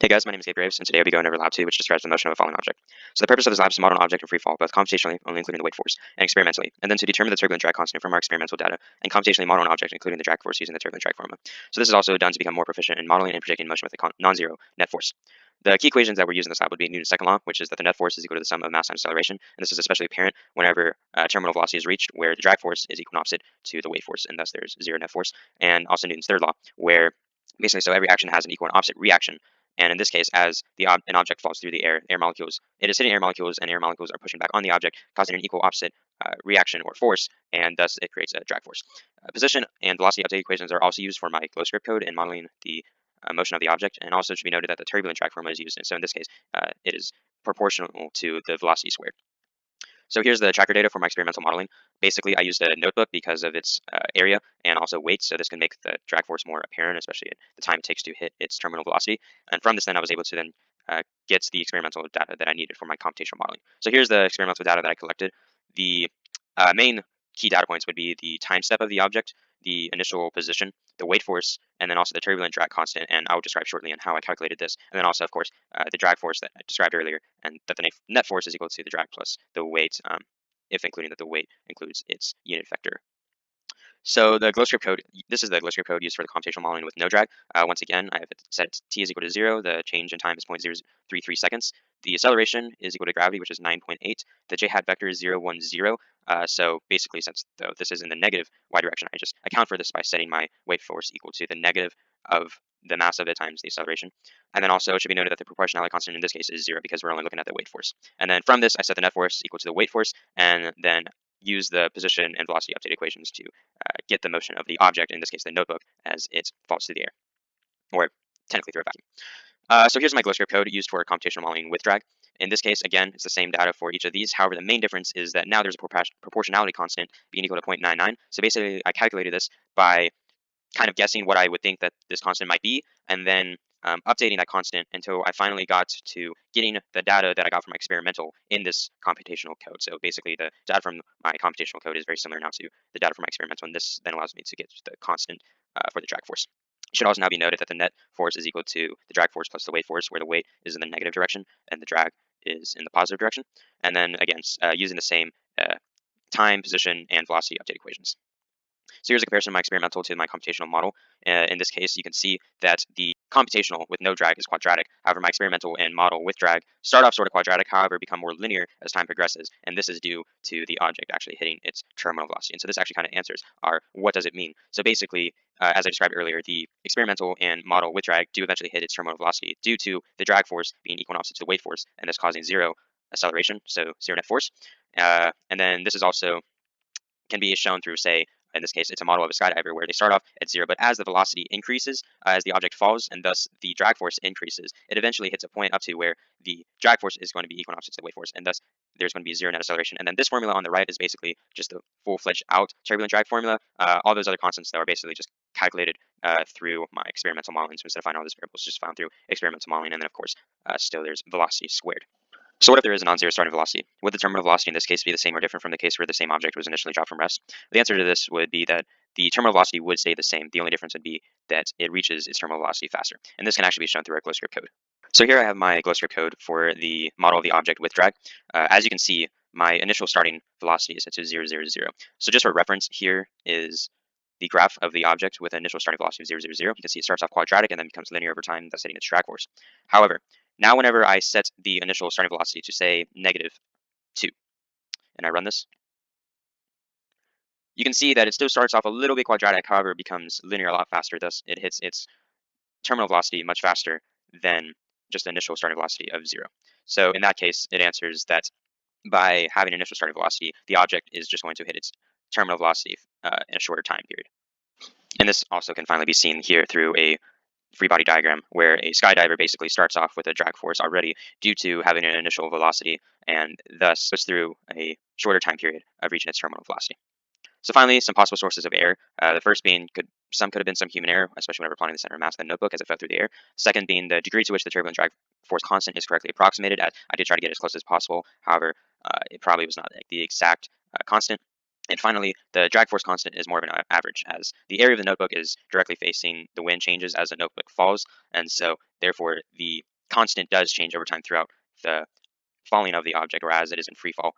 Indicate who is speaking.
Speaker 1: Hey guys, my name is Gabe Graves, and today I'll be going over Lab 2, which describes the motion of a falling object. So the purpose of this lab is to model an object in free fall, both computationally, only including the weight force, and experimentally, and then to determine the turbulent drag constant from our experimental data, and computationally model an object including the drag force using the turbulent drag formula. So this is also done to become more proficient in modeling and predicting motion with a non-zero net force. The key equations that we're using in this lab would be Newton's second law, which is that the net force is equal to the sum of mass times acceleration, and this is especially apparent whenever terminal velocity is reached, where the drag force is equal and opposite to the weight force, and thus there's zero net force, and also Newton's third law, where basically so every action has an equal and opposite reaction. And in this case, as an object falls through the air molecules, it is hitting air molecules, and air molecules are pushing back on the object, causing an equal opposite reaction or force, and thus it creates a drag force. Position and velocity update equations are also used for my GlowScript code in modeling the motion of the object, and also it should be noted that the turbulent drag formula is used, and so in this case, it is proportional to the velocity squared. So here's the tracker data for my experimental modeling. Basically, I used a notebook because of its area and also weight, so this can make the drag force more apparent, especially at the time it takes to hit its terminal velocity. And from this, then I was able to then get the experimental data that I needed for my computational modeling. So here's the experimental data that I collected. The main key data points would be the time step of the object, the initial position, the weight force, and then also the turbulent drag constant, and I will describe shortly on how I calculated this. And then also, of course, the drag force that I described earlier, and that the net force is equal to the drag plus the weight, if including that the weight includes its unit vector. So the GlowScript code, this is the GlowScript code used for the computational modeling with no drag. Once again, I have it set t is equal to 0. The change in time is 0.033 seconds. The acceleration is equal to gravity, which is 9.8. The j hat vector is 0, 1, 0. So basically, since though this is in the negative y direction, I just account for this by setting my weight force equal to the negative of the mass of it times the acceleration. And then also it should be noted that the proportionality constant in this case is 0 because we're only looking at the weight force. And then from this, I set the net force equal to the weight force, and then use the position and velocity update equations to get the motion of the object, in this case the notebook, as it falls through the air, or technically through a vacuum. So here's my GlowScript code used for computational modeling with drag. In this case, again, it's the same data for each of these. However, the main difference is that now there's a proportionality constant being equal to 0.99. So basically, I calculated this by kind of guessing what I would think that this constant might be, and then updating that constant until I finally got to getting the data that I got from my experimental in this computational code. So basically, the data from my computational code is very similar now to the data from my experimental, and this then allows me to get the constant for the drag force. It should also now be noted that the net force is equal to the drag force plus the weight force, where the weight is in the negative direction and the drag is in the positive direction. And then again, using the same time, position, and velocity update equations. So here's a comparison of my experimental to my computational model. In this case, you can see that the computational with no drag is quadratic. However, my experimental and model with drag start off sort of quadratic, however, become more linear as time progresses. And this is due to the object actually hitting its terminal velocity. And so this actually kind of answers our what does it mean? So basically, as I described earlier, the experimental and model with drag do eventually hit its terminal velocity due to the drag force being equal and opposite to the weight force, and this causing zero acceleration, so zero net force. And then this is also can be shown through, say, in this case, it's a model of a skydiver where they start off at 0, but as the velocity increases, as the object falls, and thus the drag force increases, it eventually hits a point up to where the drag force is going to be equal and opposite to the weight force, and thus there's going to be zero net acceleration. And then this formula on the right is basically just a full-fledged out turbulent drag formula. All those other constants that were basically just calculated through my experimental modeling. So instead of finding all these variables, just found through experimental modeling, and then of course, still there's velocity squared. So what if there is a non-zero starting velocity? Would the terminal velocity in this case be the same or different from the case where the same object was initially dropped from rest? The answer to this would be that the terminal velocity would stay the same. The only difference would be that it reaches its terminal velocity faster. And this can actually be shown through our GlowScript code. So here I have my GlowScript code for the model of the object with drag. As you can see, my initial starting velocity is set to 0, 0, 0. So just for reference, here is the graph of the object with an initial starting velocity of 0, 0, 0. You can see it starts off quadratic and then becomes linear over time, thus hitting its drag force. However, now whenever I set the initial starting velocity to, say, -2, and I run this, you can see that it still starts off a little bit quadratic, however, it becomes linear a lot faster, thus it hits its terminal velocity much faster than just the initial starting velocity of 0. So in that case, it answers that by having an initial starting velocity, the object is just going to hit its terminal velocity in a shorter time period. And this also can finally be seen here through a free body diagram where a skydiver basically starts off with a drag force already due to having an initial velocity, and thus goes through a shorter time period of reaching its terminal velocity. So finally, some possible sources of error. The first being could have been some human error, especially whenever plotting the center of mass of the notebook as it fell through the air. Second being the degree to which the turbulent drag force constant is correctly approximated. I did try to get as close as possible. However, it probably was not the exact constant. And finally, the drag force constant is more of an average, as the area of the notebook is directly facing the wind changes as the notebook falls, and so therefore the constant does change over time throughout the falling of the object, or as it is in free fall.